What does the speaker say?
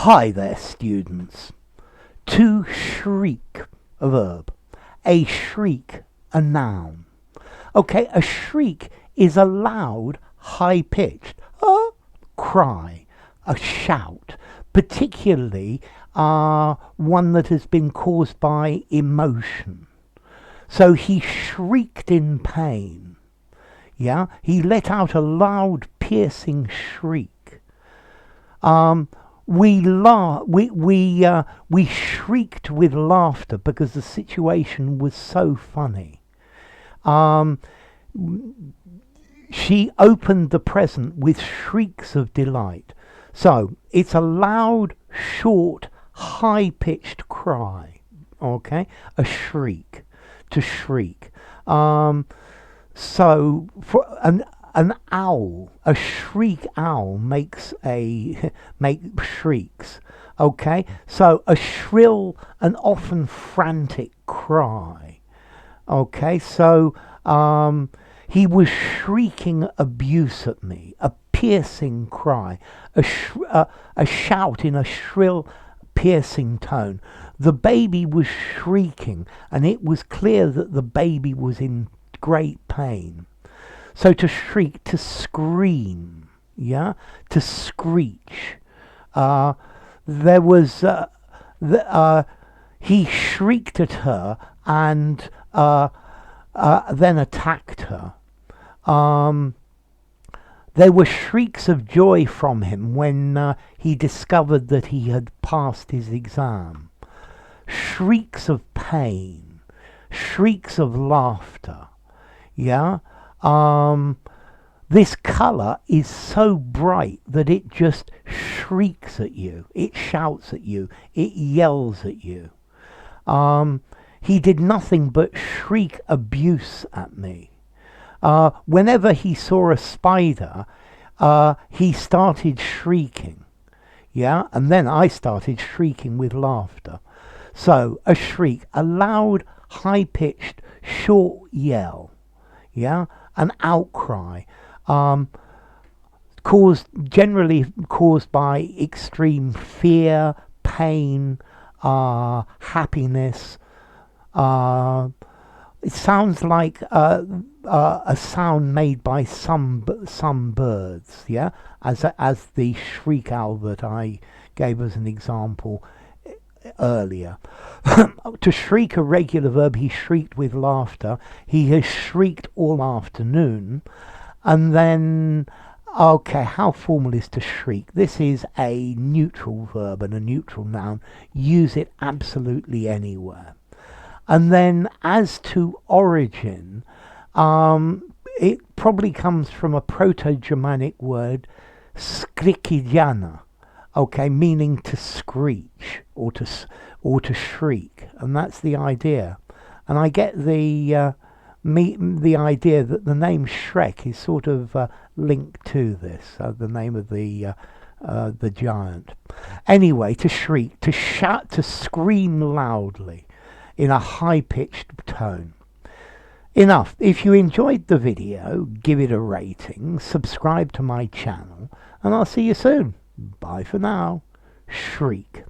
Hi there, students. To shriek, a verb. A shriek, a noun. Okay, a shriek is a loud, high-pitched cry, a shout, particularly one that has been caused by emotion. So he shrieked in pain. Yeah, he let out a loud, piercing shriek. We shrieked with laughter because the situation was so funny. She opened the present with shrieks of delight. So it's a loud, short, high-pitched cry. Okay, a shriek, to shriek. So for an owl, a shriek owl makes shrieks. Okay, so a shrill and often frantic cry. Okay, so he was shrieking abuse at me, a piercing cry, a shout in a shrill, piercing tone. The baby was shrieking, and it was clear that the baby was in great pain. So to shriek, to scream, yeah, to screech. There was he shrieked at her and then attacked her. There were shrieks of joy from him when he discovered that he had passed his exam. Shrieks of pain, shrieks of laughter. Yeah. This colour is so bright that it just shrieks at you. It shouts at you. It yells at you. He did nothing but shriek abuse at me. Whenever he saw a spider, he started shrieking. Yeah, and then I started shrieking with laughter. So a shriek, a loud, high-pitched, short yell. Yeah, an outcry, generally caused by extreme fear, pain, happiness. It sounds like a sound made by some birds. Yeah, as the shriek owl that I gave as an example earlier. To shriek, a regular verb. He shrieked with laughter. He has shrieked all afternoon. And then, okay, how formal is to shriek? This is a neutral verb and a neutral noun. Use it absolutely anywhere. And then as to origin, it probably comes from a Proto-Germanic word, skrikidiana. Okay, meaning to screech or to shriek, and that's the idea. And I get the idea that the name Shrek is sort of linked to this, the name of the giant. Anyway, to shriek, to shout, to scream loudly in a high-pitched tone. Enough. If you enjoyed the video, give it a rating, subscribe to my channel, and I'll see you soon. Bye for now. Shriek.